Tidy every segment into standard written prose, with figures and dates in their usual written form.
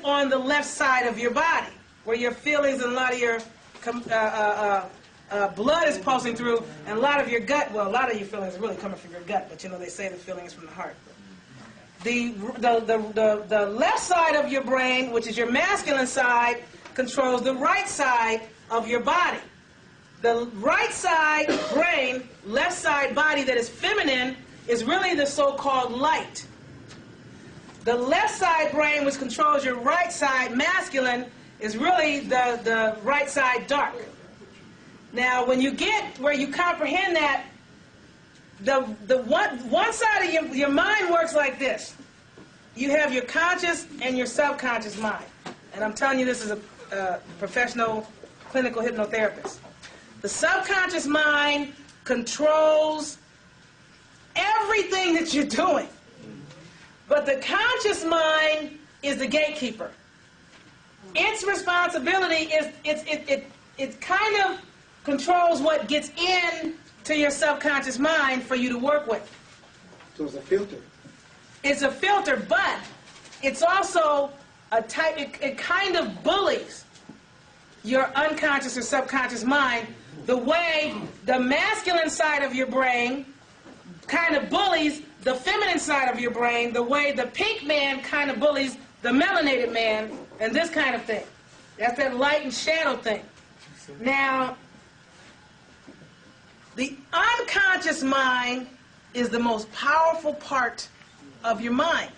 on the left side of your body, where your feelings and a lot of your blood is pulsing through, and a lot of your gut, well, a lot of your feelings are really coming from your gut, but you know, they say the feeling is from the heart. The left side of your brain, which is your masculine side, controls the right side of your body. The right side brain, left side body that is feminine, is really the so-called light. The left side brain, which controls your right side masculine, is really the right side dark. Now, when you get where you comprehend that, one side of your mind works like this. You have your conscious and your subconscious mind. And I'm telling you this as a professional clinical hypnotherapist. The subconscious mind controls everything that you're doing. But the conscious mind is the gatekeeper. Its responsibility is it kind of controls what gets in to your subconscious mind for you to work with. So it's a filter. It's a filter, but it's also a type, it kind of bullies your unconscious or subconscious mind the way the masculine side of your brain kind of bullies the feminine side of your brain, the way the pink man kind of bullies the melanated man, and this kind of thing. That's that light and shadow thing. Now, the unconscious mind is the most powerful part of your mind.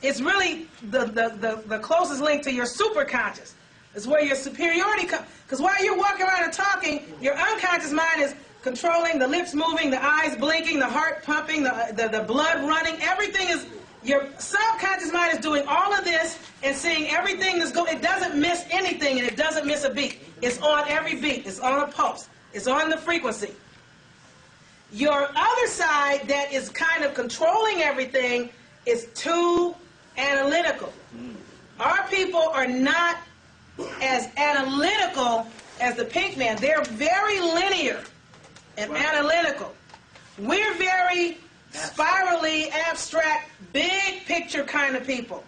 It's really the closest link to your superconscious. It's where your superiority comes. Because while you're walking around and talking, your unconscious mind is controlling, the lips moving, the eyes blinking, the heart pumping, the blood running. Everything is, your subconscious mind is doing all of this and seeing everything that's going. It doesn't miss anything, and it doesn't miss a beat. It's on every beat. It's on a pulse. It's on the frequency. Your other side that is kind of controlling everything is too analytical. Our people are not as analytical as the pink man. They're very linear and analytical. We're very spirally, abstract, big picture kind of people.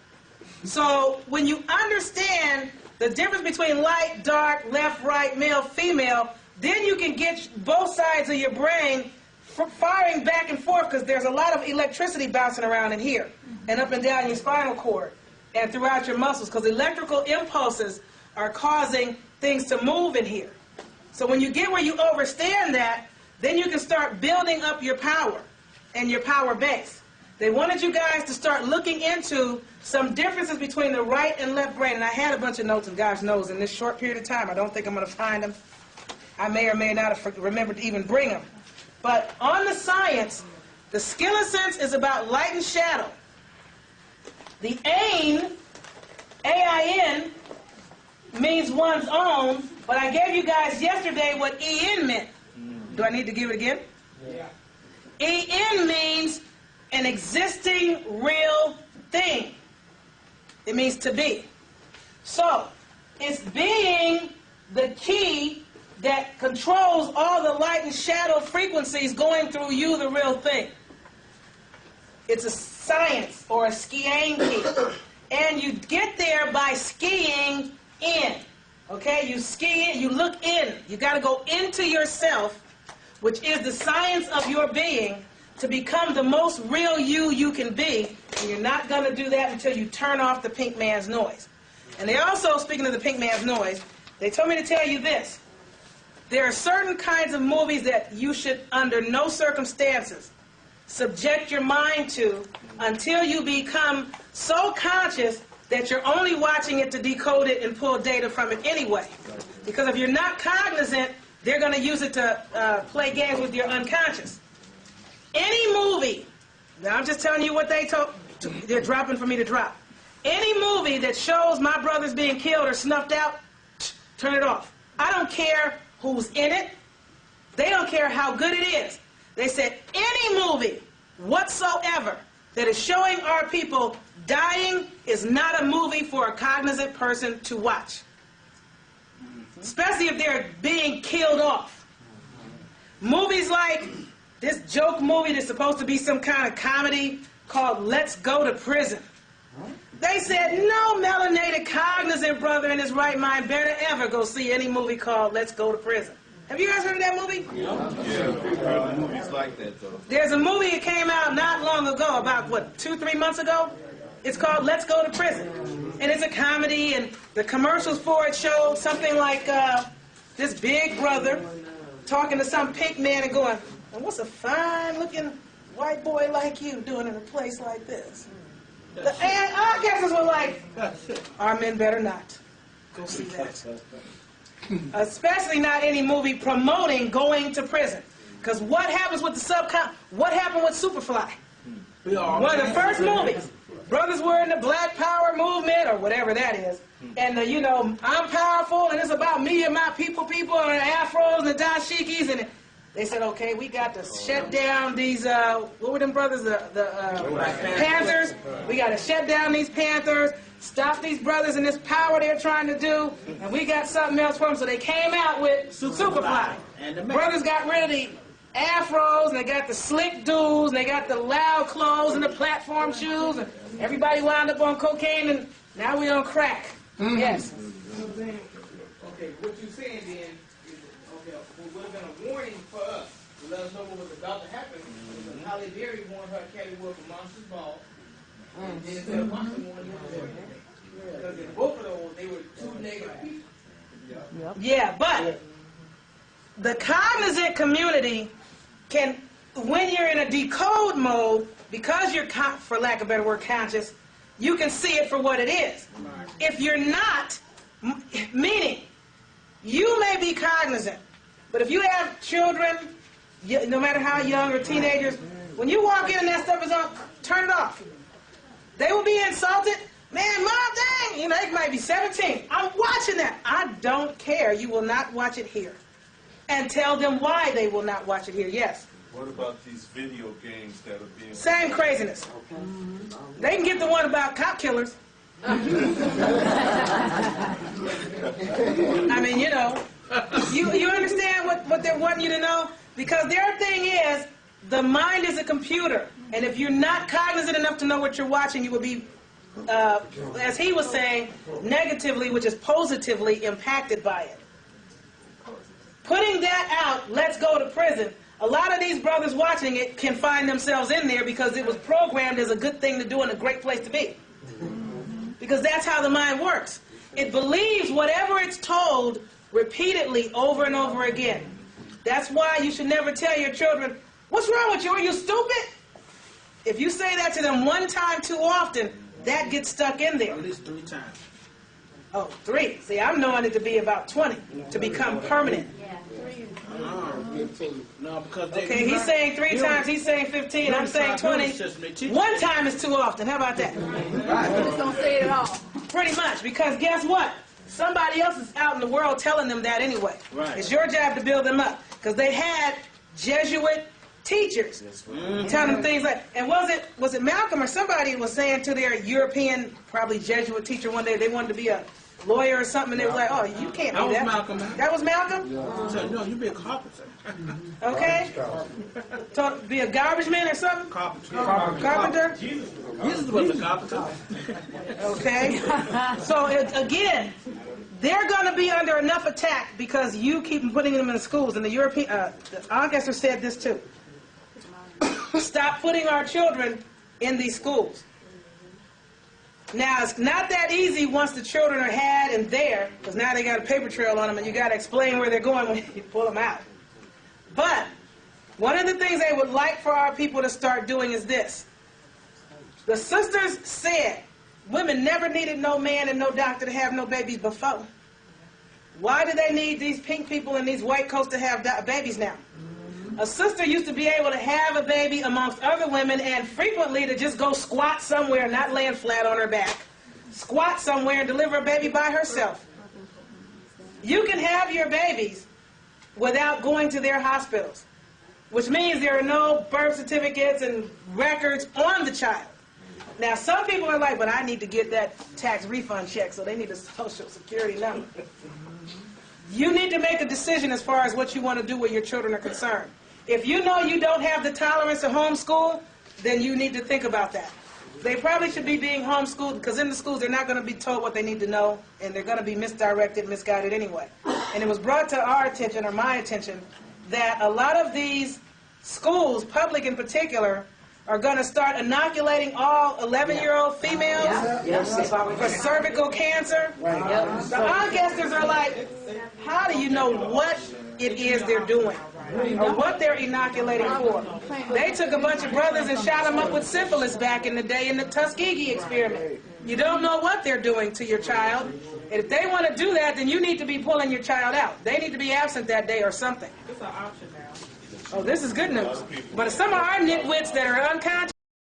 So when you understand the difference between light, dark, left, right, male, female, then you can get both sides of your brain firing back and forth, because there's a lot of electricity bouncing around in here and up and down your spinal cord and throughout your muscles, because electrical impulses are causing things to move in here. So when you get where you understand that, then you can start building up your power and your power base. They wanted you guys to start looking into some differences between the right and left brain. And I had a bunch of notes, and gosh knows, in this short period of time, I don't think I'm going to find them. I may or may not have remembered to even bring them. But on the science, the skill of sense is about light and shadow. The ain, A-I-N, means one's own, but I gave you guys yesterday what E-N meant. Do I need to give it again? Yeah. E-N means an existing real thing. It means to be. So, it's being the key that controls all the light and shadow frequencies going through you, the real thing. It's a science, or a skiing key. And you get there by skiing in. Okay? You ski in, you look in. You got to go into yourself, which is the science of your being, to become the most real you can be. And you're not going to do that until you turn off the pink man's noise. And they also, speaking of the pink man's noise, they told me to tell you this. There are certain kinds of movies that you should, under no circumstances, subject your mind to until you become so conscious that you're only watching it to decode it and pull data from it anyway. Because if you're not cognizant, they're going to use it to play games with your unconscious. Any movie, now I'm just telling you what they're dropping for me to drop. Any movie that shows my brothers being killed or snuffed out, turn it off. I don't care who's in it. They don't care how good it is. They said any movie whatsoever that is showing our people dying is not a movie for a cognizant person to watch. Especially if they're being killed off. Movies like this joke movie that's supposed to be some kind of comedy called Let's Go to Prison. They said no melanated, cognizant brother in his right mind better ever go see any movie called Let's Go to Prison. Have you guys heard of that movie? Yeah, movies like that though. There's a movie that came out not long ago, about what, 2-3 months ago? It's called Let's Go to Prison. And it's a comedy, and the commercials for it showed something like this big brother talking to some pink man and going, "And what's a fine-looking white boy like you doing in a place like this?" And our guesses were like, our men better not go see that. Especially not any movie promoting going to prison. Because what happens with the what happened with Superfly? One of the first movies. Brothers were in the Black Power movement, or whatever that is. And, you know, I'm powerful, and it's about me and my people, and the afros, and the dashikis, and they said, okay, we got to shut down these, what were them brothers, the Panthers. We got to shut down these Panthers, stop these brothers and this power they're trying to do, and we got something else for them. So they came out with Superfly. And the brothers got rid of the afros, and they got the slick dudes, and they got the loud clothes and the platform shoes, and everybody wound up on cocaine, and now we on crack. Yes. Okay, what you're saying then is, okay, what would have been a warning for us to let us know what was about to happen. Because Halle Berry won her Academy Award for Monsters Ball, and Denzel Washington won his. Because in both of those, they were two negative people. Yeah, but the cognizant community can, when you're in a decode mode, because you're, for lack of a better word, conscious, you can see it for what it is. If you're not, meaning, you may be cognizant, but if you have children, no matter how young or teenagers, when you walk in and that stuff is on, turn it off. They will be insulted. Man, Mom, dang, you know, it might be 17. I'm watching that. I don't care. You will not watch it here. And tell them why they will not watch it here. Yes. What about these video games that are being... Same craziness. They can get the one about cop killers. I mean, you know, you understand what they're wanting you to know? Because their thing is, the mind is a computer. And if you're not cognizant enough to know what you're watching, you will be, as he was saying, negatively, which is positively impacted by it. Putting that out, Let's Go to Prison, a lot of these brothers watching it can find themselves in there because it was programmed as a good thing to do and a great place to be. Because that's how the mind works. It believes whatever it's told repeatedly over and over again. That's why you should never tell your children, "What's wrong with you? Are you stupid?" If you say that to them one time too often, that gets stuck in there. At least 3 times. Oh, 3. See, I'm knowing it to be about 20 to become permanent. No, because Okay, he's saying 3 times, he's saying 15, I'm saying 20. 1 time is too often. How about that? Just don't say it at all. Pretty much, because guess what? Somebody else is out in the world telling them that anyway. Right. It's your job to build them up. Because they had Jesuit teachers telling them things like, and was it Malcolm or somebody was saying to their European, probably Jesuit teacher one day, they wanted to be a lawyer or something, and they were like, "Oh, you can't do that." That was Malcolm. That was Malcolm? So, no, you be a carpenter. Okay. Be a garbage man or something? Carpenter? Jesus was a carpenter. Okay. So, again, they're going to be under enough attack because you keep putting them in the schools. And the European, the Augustus said this too. Stop putting our children in these schools. Now, it's not that easy once the children are had and there, because now they got a paper trail on them and you got to explain where they're going when you pull them out. But one of the things they would like for our people to start doing is this. The sisters said women never needed no man and no doctor to have no babies before. Why do they need these pink people and these white coats to have babies now? A sister used to be able to have a baby amongst other women and frequently to just go squat somewhere, not laying flat on her back, squat somewhere and deliver a baby by herself. You can have your babies without going to their hospitals, which means there are no birth certificates and records on the child. Now, some people are like, but I need to get that tax refund check, so they need a social security number. You need to make a decision as far as what you want to do where your children are concerned. If you know you don't have the tolerance to homeschool, then you need to think about that. They probably should be being homeschooled, because in the schools they're not going to be told what they need to know, and they're going to be misdirected, misguided anyway. And it was brought to our attention, or my attention, that a lot of these schools, public in particular, are going to start inoculating all 11-year-old females for cervical cancer. The podcasters are like, how do you know what it is they're doing or what they're inoculating for? They took a bunch of brothers and shot them up with syphilis back in the day in the Tuskegee experiment. You don't know what they're doing to your child. And if they want to do that, then you need to be pulling your child out. They need to be absent that day or something. It's an option now. Oh, this is good news. But some of our nitwits that are unconscious,